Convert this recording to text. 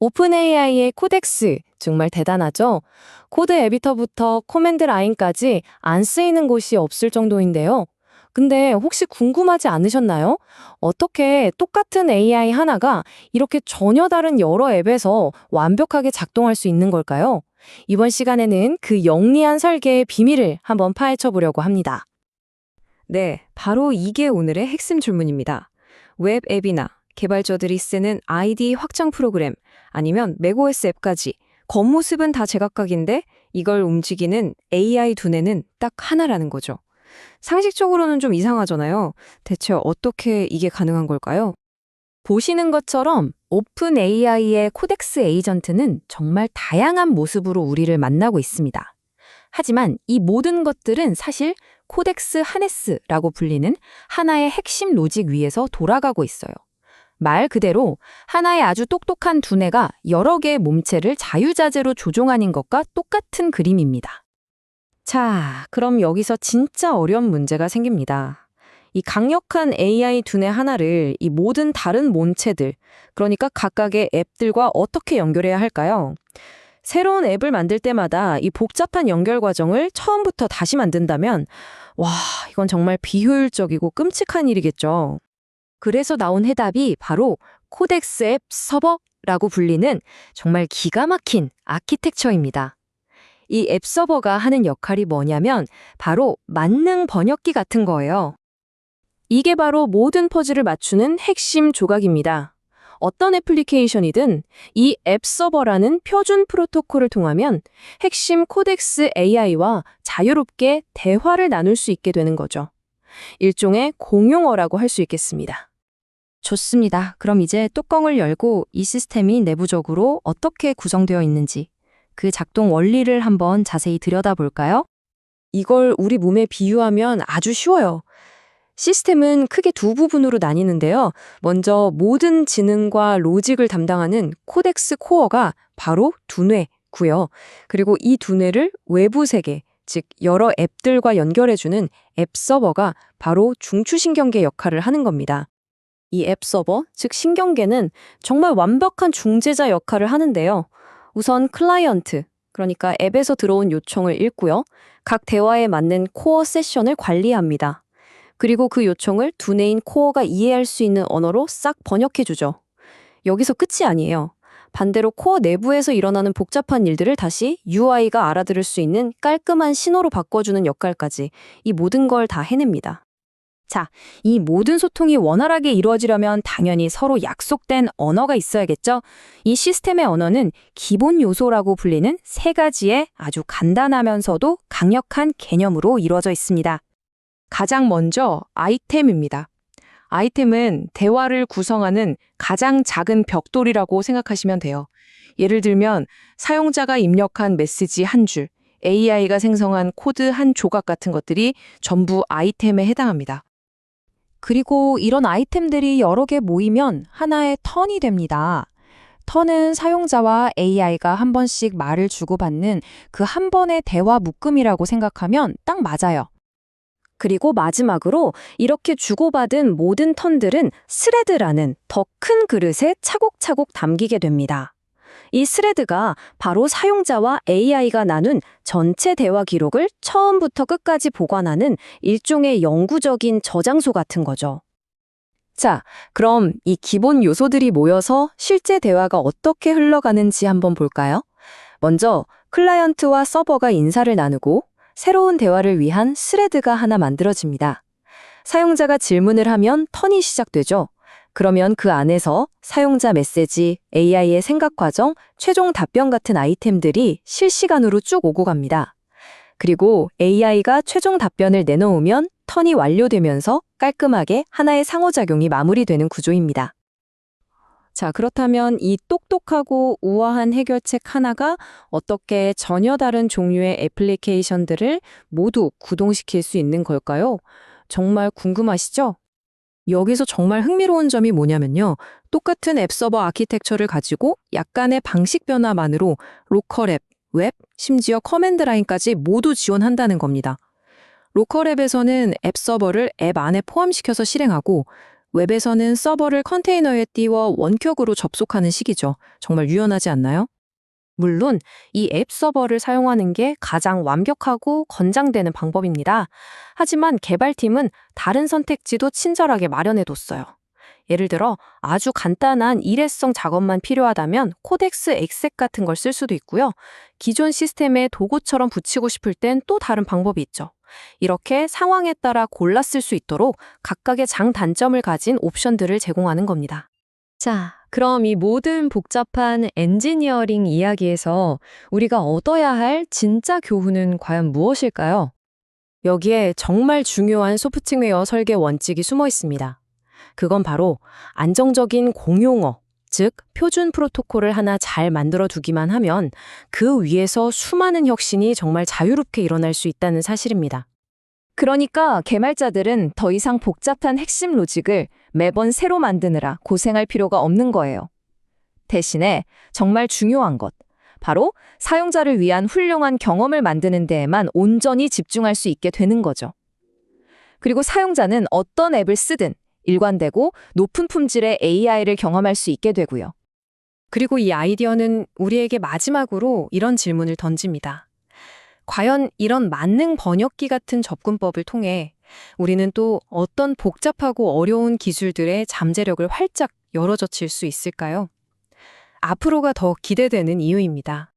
오픈 AI의 코덱스 정말 대단하죠? 코드 에디터부터 코맨드 라인까지 안 쓰이는 곳이 없을 정도인데요. 근데 혹시 궁금하지 않으셨나요? 어떻게 똑같은 AI 하나가 이렇게 전혀 다른 여러 앱에서 완벽하게 작동할 수 있는 걸까요? 이번 시간에는 그 영리한 설계의 비밀을 한번 파헤쳐 보려고 합니다. 네, 바로 이게 오늘의 핵심 질문입니다. 웹 앱이나 개발자들이 쓰는 아이디 확장 프로그램 아니면 맥OS 앱까지 겉모습은 다 제각각인데 이걸 움직이는 AI 두뇌는 딱 하나라는 거죠. 상식적으로는 좀 이상하잖아요. 대체 어떻게 이게 가능한 걸까요? 보시는 것처럼 오픈 AI의 코덱스 에이전트는 정말 다양한 모습으로 우리를 만나고 있습니다. 하지만 이 모든 것들은 사실 코덱스 하네스라고 불리는 하나의 핵심 로직 위에서 돌아가고 있어요. 말 그대로 하나의 아주 똑똑한 두뇌가 여러 개의 몸체를 자유자재로 조종하는 것과 똑같은 그림입니다. 자, 그럼 여기서 진짜 어려운 문제가 생깁니다. 이 강력한 AI 두뇌 하나를 이 모든 다른 몸체들, 그러니까 각각의 앱들과 어떻게 연결해야 할까요? 새로운 앱을 만들 때마다 이 복잡한 연결 과정을 처음부터 다시 만든다면, 와, 이건 정말 비효율적이고 끔찍한 일이겠죠. 그래서 나온 해답이 바로 코덱스 앱 서버라고 불리는 정말 기가 막힌 아키텍처입니다. 이 앱 서버가 하는 역할이 뭐냐면 바로 만능 번역기 같은 거예요. 이게 바로 모든 퍼즐을 맞추는 핵심 조각입니다. 어떤 애플리케이션이든 이 앱 서버라는 표준 프로토콜을 통하면 핵심 코덱스 AI와 자유롭게 대화를 나눌 수 있게 되는 거죠. 일종의 공용어라고 할 수 있겠습니다. 좋습니다. 그럼 이제 뚜껑을 열고 이 시스템이 내부적으로 어떻게 구성되어 있는지 그 작동 원리를 한번 자세히 들여다볼까요? 이걸 우리 몸에 비유하면 아주 쉬워요. 시스템은 크게 두 부분으로 나뉘는데요. 먼저 모든 지능과 로직을 담당하는 코덱스 코어가 바로 두뇌고요. 그리고 이 두뇌를 외부 세계, 즉 여러 앱들과 연결해주는 앱 서버가 바로 중추신경계 역할을 하는 겁니다. 이 앱 서버, 즉 신경계는 정말 완벽한 중재자 역할을 하는데요. 우선 클라이언트, 그러니까 앱에서 들어온 요청을 읽고요. 각 대화에 맞는 코어 세션을 관리합니다. 그리고 그 요청을 두뇌인 코어가 이해할 수 있는 언어로 싹 번역해주죠. 여기서 끝이 아니에요. 반대로 코어 내부에서 일어나는 복잡한 일들을 다시 UI가 알아들을 수 있는 깔끔한 신호로 바꿔주는 역할까지 이 모든 걸 다 해냅니다. 자, 이 모든 소통이 원활하게 이루어지려면 당연히 서로 약속된 언어가 있어야겠죠? 이 시스템의 언어는 기본 요소라고 불리는 세 가지의 아주 간단하면서도 강력한 개념으로 이루어져 있습니다. 가장 먼저 아이템입니다. 아이템은 대화를 구성하는 가장 작은 벽돌이라고 생각하시면 돼요. 예를 들면 사용자가 입력한 메시지 한 줄, AI가 생성한 코드 한 조각 같은 것들이 전부 아이템에 해당합니다. 그리고 이런 아이템들이 여러 개 모이면 하나의 턴이 됩니다. 턴은 사용자와 AI가 한 번씩 말을 주고받는 그 한 번의 대화 묶음이라고 생각하면 딱 맞아요. 그리고 마지막으로 이렇게 주고받은 모든 턴들은 스레드라는 더 큰 그릇에 차곡차곡 담기게 됩니다. 이 스레드가 바로 사용자와 AI가 나눈 전체 대화 기록을 처음부터 끝까지 보관하는 일종의 영구적인 저장소 같은 거죠. 자, 그럼 이 기본 요소들이 모여서 실제 대화가 어떻게 흘러가는지 한번 볼까요? 먼저 클라이언트와 서버가 인사를 나누고 새로운 대화를 위한 스레드가 하나 만들어집니다. 사용자가 질문을 하면 턴이 시작되죠. 그러면 그 안에서 사용자 메시지, AI의 생각 과정, 최종 답변 같은 아이템들이 실시간으로 쭉 오고 갑니다. 그리고 AI가 최종 답변을 내놓으면 턴이 완료되면서 깔끔하게 하나의 상호작용이 마무리되는 구조입니다. 자, 그렇다면 이 똑똑하고 우아한 해결책 하나가 어떻게 전혀 다른 종류의 애플리케이션들을 모두 구동시킬 수 있는 걸까요? 정말 궁금하시죠? 여기서 정말 흥미로운 점이 뭐냐면요. 똑같은 앱 서버 아키텍처를 가지고 약간의 방식 변화만으로 로컬 앱, 웹, 심지어 커맨드 라인까지 모두 지원한다는 겁니다. 로컬 앱에서는 앱 서버를 앱 안에 포함시켜서 실행하고 웹에서는 서버를 컨테이너에 띄워 원격으로 접속하는 식이죠. 정말 유연하지 않나요? 물론 이 앱 서버를 사용하는 게 가장 완벽하고 권장되는 방법입니다. 하지만 개발팀은 다른 선택지도 친절하게 마련해뒀어요. 예를 들어 아주 간단한 일회성 작업만 필요하다면 코덱스 엑셋 같은 걸 쓸 수도 있고요. 기존 시스템에 도구처럼 붙이고 싶을 땐 또 다른 방법이 있죠. 이렇게 상황에 따라 골라 쓸 수 있도록 각각의 장단점을 가진 옵션들을 제공하는 겁니다. 자, 그럼 이 모든 복잡한 엔지니어링 이야기에서 우리가 얻어야 할 진짜 교훈은 과연 무엇일까요? 여기에 정말 중요한 소프트웨어 설계 원칙이 숨어 있습니다. 그건 바로 안정적인 공용어, 즉 표준 프로토콜을 하나 잘 만들어 두기만 하면 그 위에서 수많은 혁신이 정말 자유롭게 일어날 수 있다는 사실입니다. 그러니까 개발자들은 더 이상 복잡한 핵심 로직을 매번 새로 만드느라 고생할 필요가 없는 거예요. 대신에 정말 중요한 것, 바로 사용자를 위한 훌륭한 경험을 만드는 데에만 온전히 집중할 수 있게 되는 거죠. 그리고 사용자는 어떤 앱을 쓰든 일관되고 높은 품질의 AI를 경험할 수 있게 되고요. 그리고 이 아이디어는 우리에게 마지막으로 이런 질문을 던집니다. 과연 이런 만능 번역기 같은 접근법을 통해 우리는 또 어떤 복잡하고 어려운 기술들의 잠재력을 활짝 열어젖힐 수 있을까요? 앞으로가 더 기대되는 이유입니다.